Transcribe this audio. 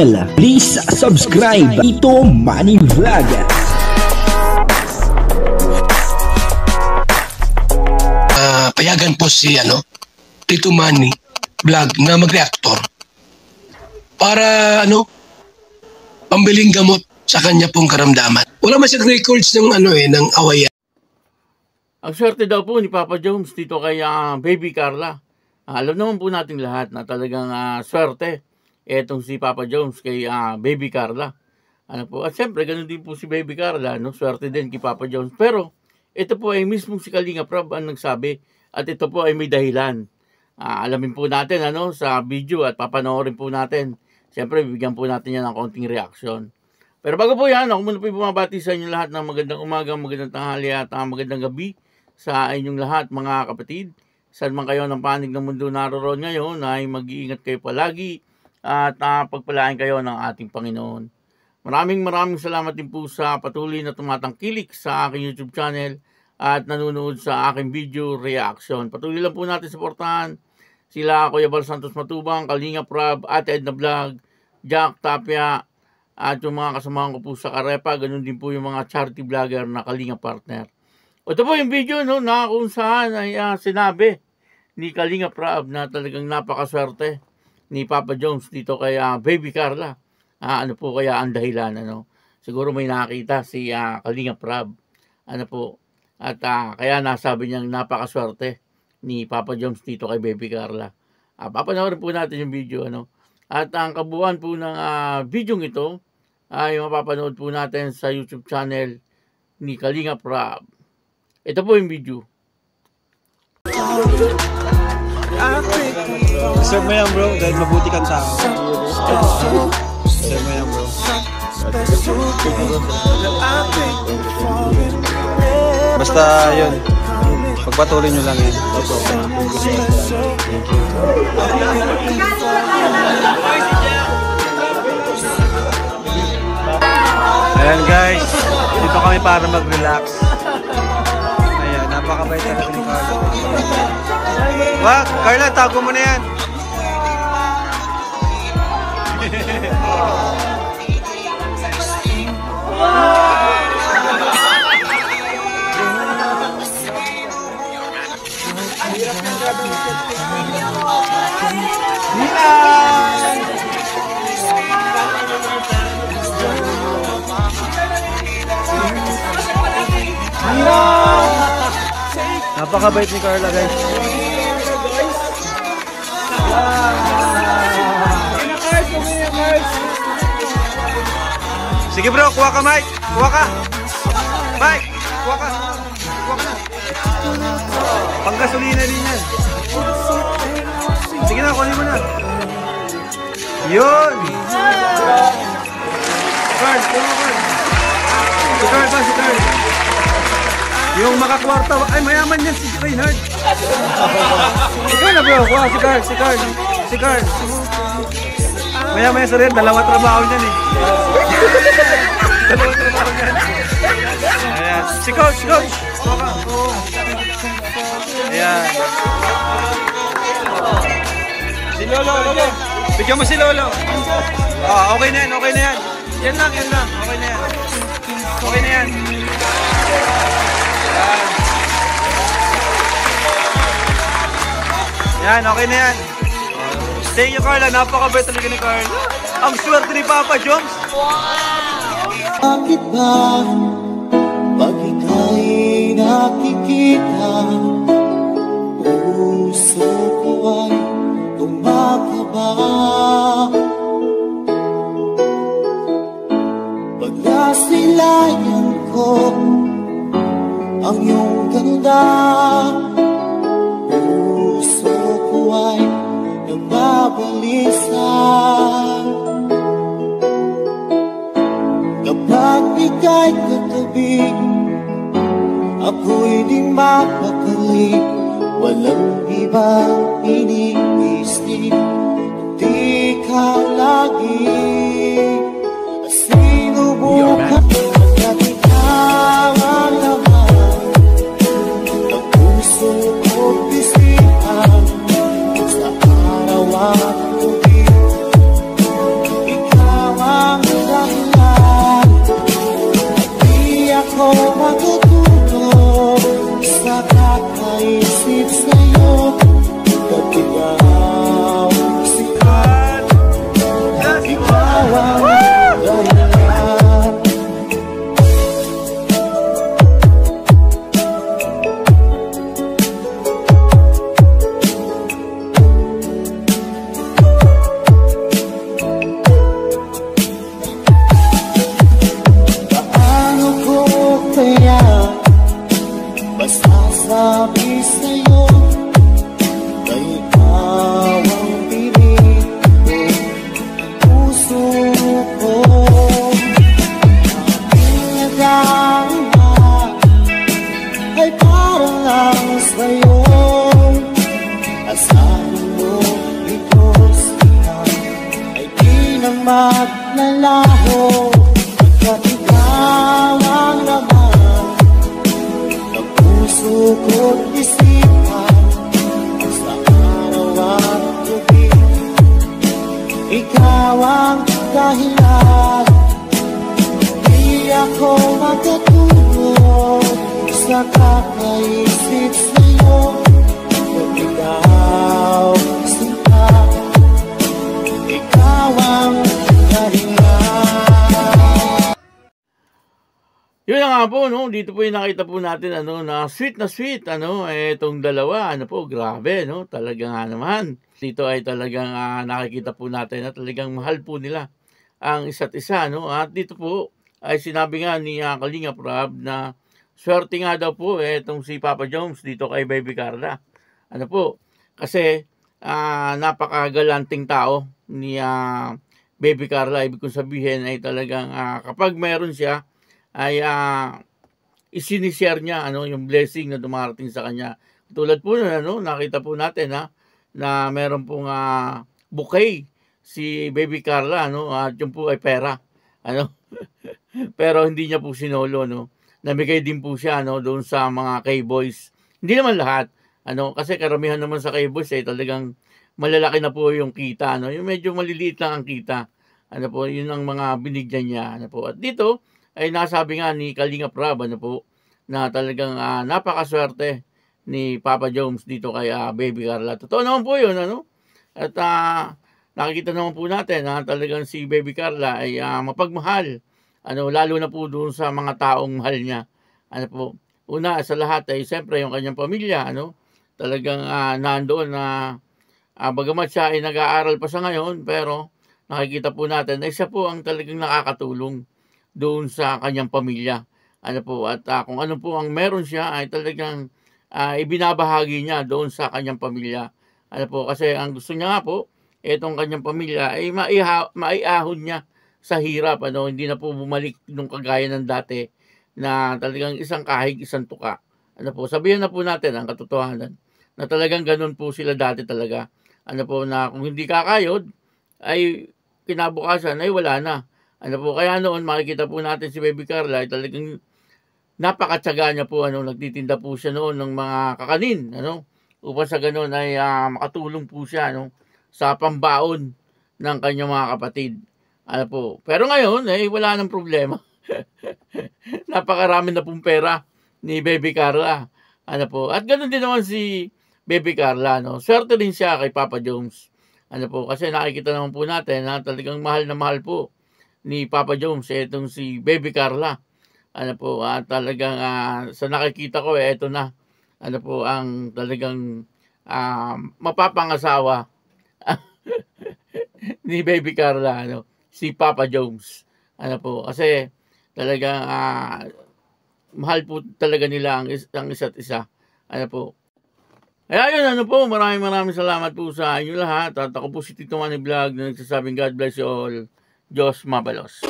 Please subscribe Tito Manny Vlog. Payagan po si Tito Manny Vlog na mag-reactor para pambiling gamot sa kanya pong karamdaman. Wala man siyang records ng ng awayan. Ang swerte daw po ni Papa Jones dito kay Baby Carla. Alam naman po nating lahat na talagang swerte etong si Papa Jones kay Baby Carla. At siyempre, ganun din po si Baby Carla, swerte din kay Papa Jones. Pero, ito po ay mismo si Kalinga Prab ang nagsabi. At ito po ay may dahilan. Alamin po natin sa video at papanoorin po natin. Siyempre, bibigyan po natin yan ng konting reaction. Pero bago po yan, ako muna po bumabati sa inyo lahat ng magandang umaga, magandang tanghali at magandang gabi sa inyong lahat mga kapatid. Saan man kayo ng panig ng mundo naroon ngayon ay mag-iingat kayo palagi at pagpalain kayo ng ating Panginoon. Maraming salamat din po sa patuloy na tumatangkilik sa aking YouTube channel at nanonood sa aking video reaction. Patuloy lang po natin suportahan sila Kuya Bal Santos Matubang, Kalinga Prab, Ate Edna Vlog, Jack Tapia at yung mga kasamahan ko po sa Karepa. Ganun din po yung mga charity vlogger na Kalinga partner. Ito po yung video na kung saan ay sinabi ni Kalinga Prab na talagang napakaswerte ni Papa Jones dito kay Baby Carla. Ano po kaya ang dahilan? Siguro may nakita si Kalinga Prab. At kaya nasabi niyang napakaswerte ni Papa Jones dito kay Baby Carla. Papanoorin po natin yung video. At ang kabuuan po ng video ito ay mapapanood po natin sa YouTube channel ni Kalinga Prab. Ito po yung video. Serve mo yan bro, dahil mabuti kang tao. Serve mo yan bro. Basta yun, pagpatuloy nyo lang yan. Thank you. Ayan guys, dito kami para mag-relax. Ayan, napakabait talaga ni Carla. Wag, Carla, tago mo na yan. Napakabait ni Carla guys. Sige bro, kuha ka Mike. Kuha ka. Mike, kuha ka. Kuha ka na. Panggasolina din yan. Sige na, kunin mo na. Yun. Carl, kuha ka Carl. Si Carl ba, si Carl. Yung makakwarta, ay mayaman yan si Reinhard. Ikaw na bro, kuha si Carl, si Carl. Si Carl. Maya sa rin, dalawa trabaho niyan eh. Dalawa trabaho niyan. Ayan. Si Coach, si Coach. Ayan. Si Lolo, Lolo. Bigyan mo si Lolo. Okay na yan, okay na yan. Yan lang, yan lang. Okay na yan. Okay na yan. Yan, okay na yan. Thank you Carla, napakabait talaga ni Carla. Ang swerte ni Papa Jones. Wow! Bakit ba pag ika'y nakikita, puso ko ay tumakaba? Pag nasilayan ko ang iyong ganda, puso ko ay nababalisan. Kapag ika'y katabi, ako'y di mapakali. Walang ibang iniisip, di ka lagi. Sinubukan at ikaw ang laman ng puso ko't bisihan. Sa araw at gabi, ikaw ko, aking nagdama ay parang lang sa'yo. Asahan mo ito sila ay di na maglalaho, pagkat ikaw ang laman ng puso ko't isipan. Sa araw at gabi, ikaw ang dahilan. Di ako magkatulog sa kakaisip sa'yo. Kung ikaw sinta, ikaw ang dahilan. Yun na nga po, no? Dito po yung nakita po natin, na sweet, itong dalawa, grabe, no? Talaga nga naman. Dito ay talagang nakikita po natin na talagang mahal po nila ang isa't isa, no? At dito po ay sinabi nga ni Kalingap Rab na swerte nga daw po itong si Papa Jones dito kay Baby Carla. Kasi napakagalanting tao ni Baby Carla. Ibig kong sabihin ay talagang kapag meron siya, ay isinishare niya yung blessing na dumarating sa kanya. Tulad po na nakita po natin na meron pong bouquet si Baby Carla, at yun po ay pera. Pero hindi niya po sinolo, namigay din po siya doon sa mga K-boys. Hindi naman lahat, kasi karamihan naman sa K-boys ay talagang malalaki na po yung kita, yung medyo maliliit lang ang kita. Yun ang mga binigyan niya. At dito ay nasabi nga ni Kalingap Rab na talagang napakaswerte ni Papa Jones dito kay Baby Carla. Totoo naman po yun, At nakikita naman po natin na talagang si Baby Carla ay mapagmahal, lalo na po doon sa mga taong mahal niya. Una sa lahat ay siyempre yung kanyang pamilya, talagang nandoon na bagamat siya ay nag-aaral pa sa ngayon, pero nakikita po natin na siya po ang talagang nakakatulong doon sa kanyang pamilya. At kung ano po ang meron siya ay talagang ibinabahagi niya doon sa kanyang pamilya. Kasi ang gusto niya nga po, itong kanyang pamilya ay maiahon niya sa hirap. Hindi na po bumalik nung kagaya ng dati na talagang isang kahig, isang tuka. Sabihin na po natin ang katotohanan na talagang ganun po sila dati talaga. Na kung hindi kakayod, ay kinabukasan ay wala na. Kaya noon makikita po natin si Baby Carla ay talagang napakatyaga niya po, nagtitinda po siya noon ng mga kakanin, upang sa ganun ay makatulong po siya, sa pambaon ng kanyang mga kapatid. Pero ngayon ay wala nang problema. Napakarami na pong pera ni Baby Carla. At ganun din naman si Baby Carla, Swerte din siya kay Papa Jones. Kasi nakikita naman po natin na talagang mahal na mahal po ni Papa Jones itong si Baby Carla. At talagang sa nakikita ko ito na ang talagang mapapangasawa ni Baby Carla, si Papa Jones. Kasi talagang mahal po talaga nila ang isa't isa. Kaya yun, maraming salamat po sa inyo lahat. At ako po si Tito Manny Vlog na nagsasabing God bless you all. Diyos mabalos.